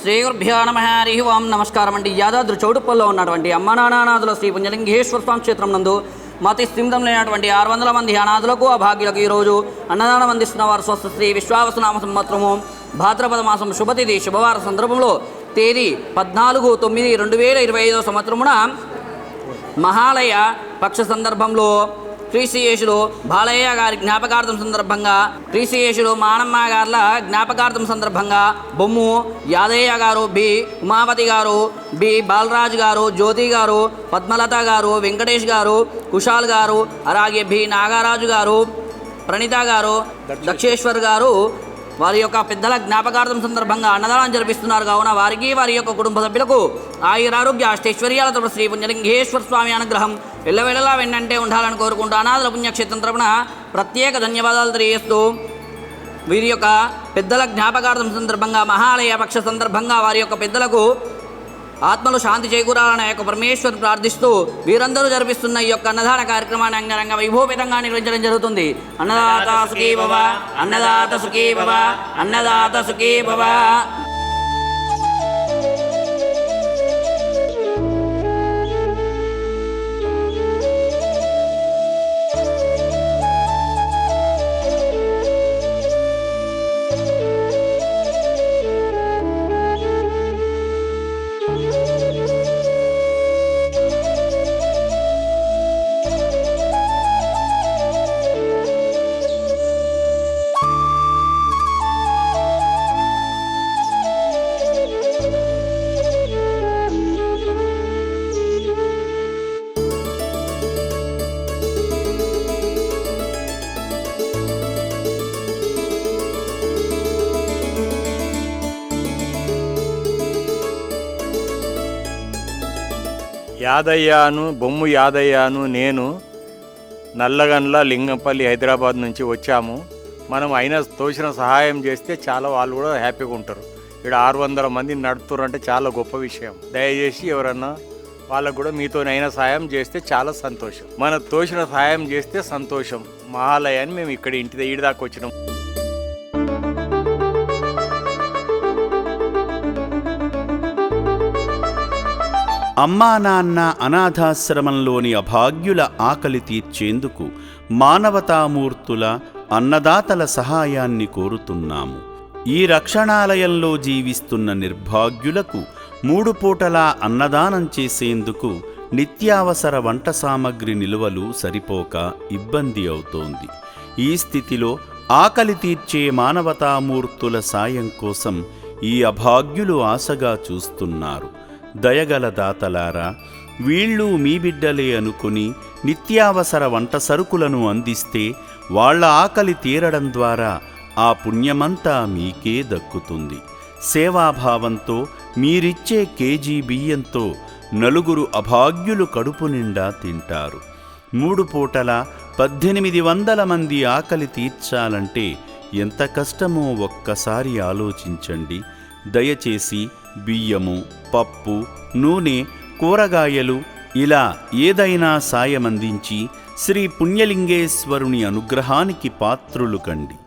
శ్రీగురుభ్యో నమః. హరి ఓం. నమస్కారం అండి. యాదాద్రి చౌటుప్పల్లో ఉన్నటువంటి అమ్మనానాథుల శ్రీ పుణ్యలింగేశ్వర స్వామి క్షేత్రం నందు మతి స్థిమితం లేనటువంటి 600 మంది అనాథులకు అభాగ్యులకు ఈరోజు అన్నదానం అందిస్తున్న వారు స్వస్థ శ్రీ విశ్వావసనామ సంవత్సరము భాద్రపద మాసం శుభతిథి శుభవార సందర్భంలో తేదీ 14/9/2025 సంవత్సరమున మహాలయ పక్ష సందర్భంలో క్రీస్తుయేసులు బాలయ్య గారి జ్ఞాపకార్థం సందర్భంగా క్రీస్తుయేసులు మానమ్మ గార్ల జ్ఞాపకార్థం సందర్భంగా బొమ్ము యాదయ్య గారు, బి ఉమాపతి గారు, బి బాలరాజు గారు, జ్యోతి గారు, పద్మలత గారు, వెంకటేష్ గారు, కుషాల్ గారు, అలాగే బి నాగరాజు గారు, ప్రణీత గారు, దక్షేశ్వర్ గారు వారి యొక్క పెద్దల జ్ఞాపకార్థం సందర్భంగా అన్నదానం జరిపిస్తున్నారు. కావున వారికి వారి యొక్క కుటుంబ సభ్యులకు ఆయురారోగ్య అష్టైశ్వర్యాలతో శ్రీ పుణ్యలింగేశ్వర స్వామి అనుగ్రహం ఎల్లవేళలా వెన్నంటే ఉండాలని కోరుకుంటూ అనాథుల పుణ్యక్షేత్రం తరపున ప్రత్యేక ధన్యవాదాలు తెలియజేస్తూ వీరి యొక్క పెద్దల జ్ఞాపకార్థం సందర్భంగా మహాలయ పక్ష సందర్భంగా వారి యొక్క పెద్దలకు ఆత్మలు శాంతి చేకూరాలనే యొక్క పరమేశ్వరు ప్రార్థిస్తూ వీరందరూ జరిపిస్తున్న ఈ యొక్క అన్నదాన కార్యక్రమాన్ని అంగరంగ వైభోపేతంగా నిర్వహించడం జరుగుతుంది. అన్నదాత సుఖీ భవ, అన్నదాత సుఖీ భవ, అన్నదాత సుఖీ భవ. బొమ్ము యాదయ్యను నేను నల్లగండ్ల లింగంపల్లి హైదరాబాద్ నుంచి వచ్చాము. మనం అయినా తోచిన సహాయం చేస్తే చాలా వాళ్ళు కూడా హ్యాపీగా ఉంటారు. ఇక్కడ 600 మంది నడుపుతారంటే చాలా గొప్ప విషయం. దయచేసి ఎవరన్నా వాళ్ళకు కూడా మీతోనైనా సహాయం చేస్తే చాలా సంతోషం. మన తోచిన సహాయం చేస్తే సంతోషం. మహాలయాన్ని మేము ఇక్కడ ఇంటి దాకా వచ్చినాం. అమ్మా నాన్న అనాథాశ్రమంలోని అభాగ్యుల ఆకలి తీర్చేందుకు మానవతామూర్తుల అన్నదాతల సహాయాన్ని కోరుతున్నాము. ఈ రక్షణాలయంలో జీవిస్తున్న నిర్భాగ్యులకు 3 పూటలా అన్నదానం చేసేందుకు నిత్యావసర వంట సామగ్రి నిల్వలు సరిపోక ఇబ్బంది అవుతోంది. ఈ స్థితిలో ఆకలి తీర్చే మానవతామూర్తుల సాయం కోసం ఈ అభాగ్యులు ఆశగా చూస్తున్నారు. దయగల దాతలారా, వీళ్ళు మీ బిడ్డలే అనుకుని నిత్యావసర వంట సరుకులను అందిస్తే వాళ్ల ఆకలి తీరడం ద్వారా ఆ పుణ్యమంతా మీకే దక్కుతుంది. సేవాభావంతో మీరిచ్చే కేజీ బియ్యంతో 4 అభాగ్యులు కడుపు నిండా తింటారు. 3 పూటల 1800 మంది ఆకలి తీర్చాలంటే ఎంత కష్టమో ఒక్కసారి ఆలోచించండి. దయచేసి బియ్యము, పప్పు, నూనె, కూరగాయలు ఇలా ఏదైనా సాయమందించి శ్రీ పుణ్యలింగేశ్వరుని అనుగ్రహానికి పాత్రులు కండి.